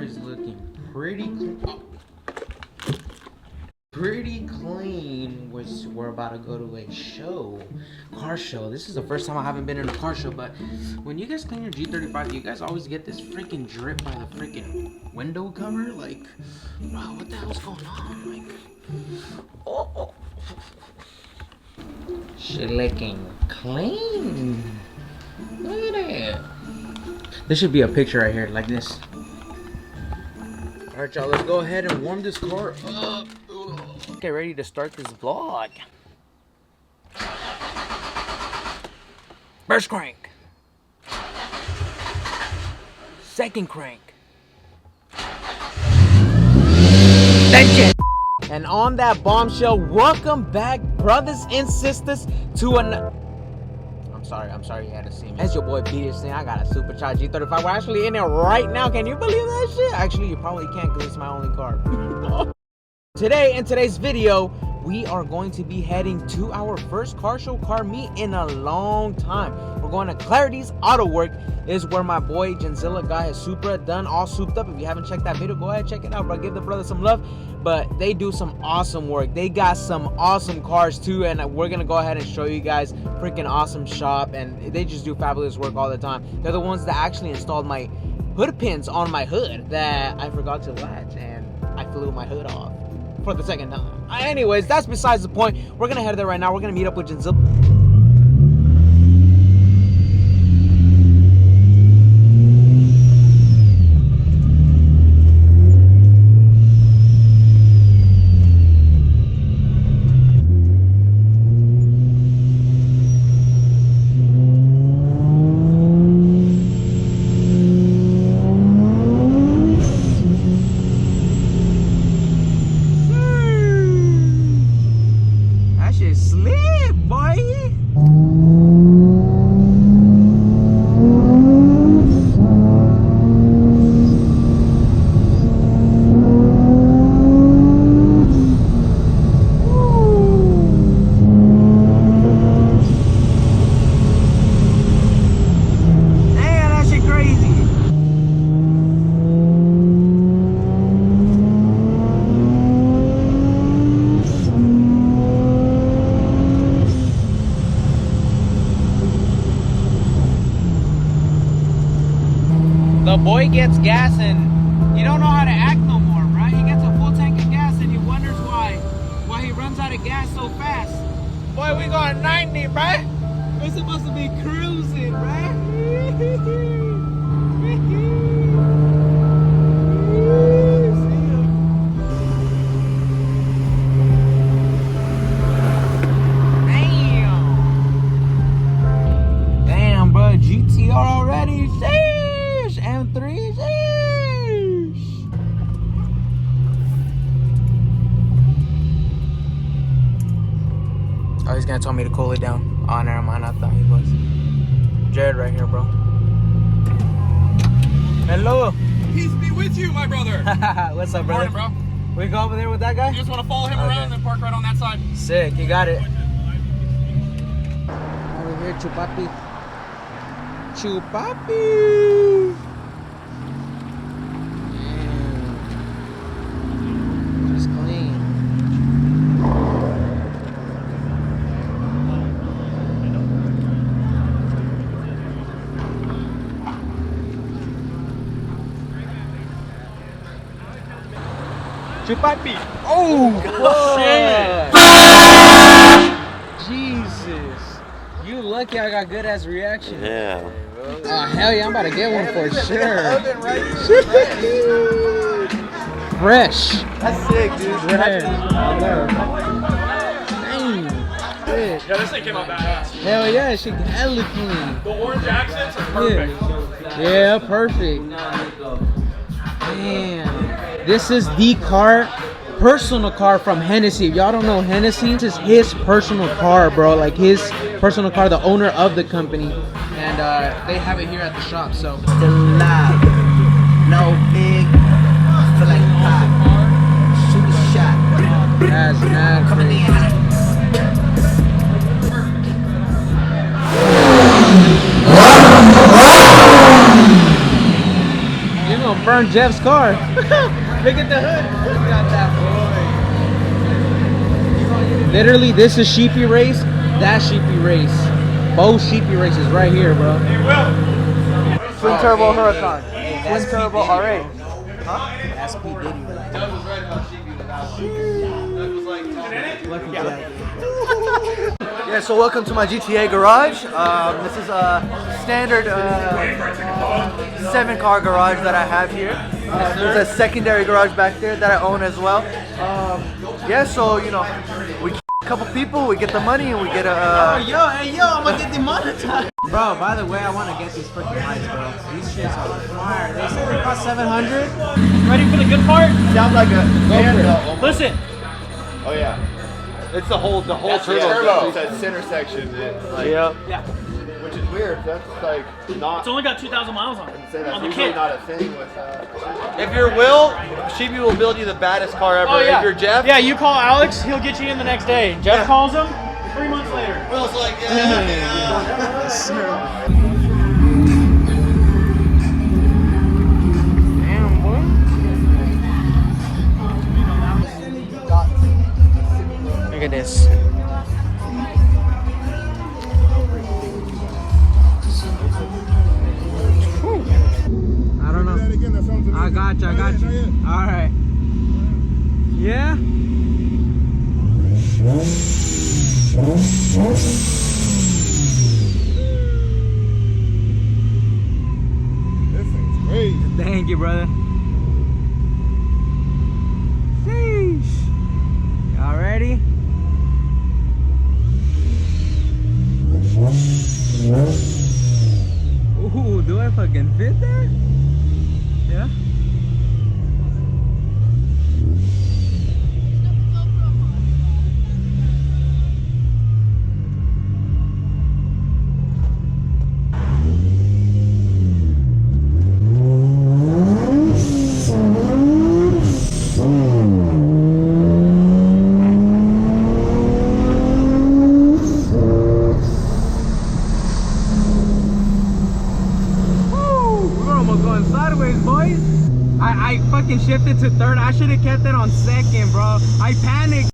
is looking pretty clean. We're about to go to a car show. This is the first time I haven't been in a car show, but when you guys clean your G35, you guys always get this freaking drip by the freaking window cover. Like, wow, what the hell's going on? Like, oh. Shit looking clean. Look at it. There should be a picture right here, like this. Alright, y'all, let's go ahead and warm this car up. Get ready to start this vlog. First crank. Second crank. Then and on that bombshell, welcome back, brothers and sisters, to another. I'm sorry you had to see me. That's your boy BeDistinct. I got a SuperCharged G35. We're actually in it right now. Can you believe that shit? Actually, you probably can't because it's my only car. Today, in today's video, we are going to be heading to our first car show car meet in a long time. We're going to Clarity's Autowork. Is where my boy Genzilla got his Supra done, all souped up. If you haven't checked that video, go ahead, check it out, bro. Give the brother some love. But they do some awesome work. They got some awesome cars too, and we're gonna go ahead and show you guys freaking awesome shop. And they just do fabulous work all the time. They're the ones that actually installed my hood pins on my hood that I forgot to latch, and I flew my hood off for the second time. Anyways, that's besides the point. We're gonna head there right now. We're gonna meet up with Genzilla. The boy gets gas and he don't know how to act no more, right? He gets a full tank of gas and he wonders why he runs out of gas so fast. Boy, we going 90, right? We're supposed to be cruising, right? Damn, bro, GTR already. M3, oh, he's gonna tell me to cool it down. Oh, never mind. I thought he was. Jared right here, bro. Hello. Peace be with you, my brother. What's up, brother? Morning, bro. We go over there with that guy? You just want to follow him around and park right on that side. Sick. You got it. Over here, Chupapi. Chupapi. Chupapi. Oh, shit. Jesus. You lucky I got good ass reaction. Yeah. Oh, hell yeah, I'm about to get one for sure. Fresh. That's sick, dude. Fresh. Yeah, this thing came out badass. Hell yeah, she hella clean. The orange accents are perfect. Yeah, perfect. Damn. This is the personal car from Hennessy. If y'all don't know Hennessy, this is his personal car, bro. Like his personal car, the owner of the company. And they have it here at the shop, so. Still alive, no big, feel like pop, shoot a shot. That's mad crazy. You're gonna burn around Jeff's car. Look at the hood. Look at that boy. Literally, this is Sheepy Race. That Sheepy Race. Both Sheepy Races right here, bro. Twin turbo Huracan. Twin turbo R8. Huh? That's P. Diddy. Yeah, so welcome to my GTA garage. This is a standard 7-car garage that I have here. There's a secondary garage back there that I own as well. Yeah, so you know, we a couple people, we get the money, and we get a. Yo, I'm gonna get demonetized. Bro, by the way, I want to get these freaking lights, bro. These shits are fire. They said they cost 700. Ready for the good part? Sounds like a Listen. Oh yeah. It's the whole turbo. It's that center section. It's like, Yeah. which is weird. That's like not. It's only got 2,000 miles on it. Say that's On the usually kit. not a thing with. If you're Will, Sheepy will build you the baddest car ever. Oh, yeah. If you're Jeff, Yeah, you call Alex, he'll get you in the next day. Jeff calls him 3 months later. Will's like, Damn, boy. Look at this. I don't know. I got you. All right. Yeah. this thing's crazy. Thank you, brother. Sheesh. Y'all ready? Ooh, do I fucking fit there? Yeah. I fucking shifted to third. I should have kept it on second, bro. I panicked.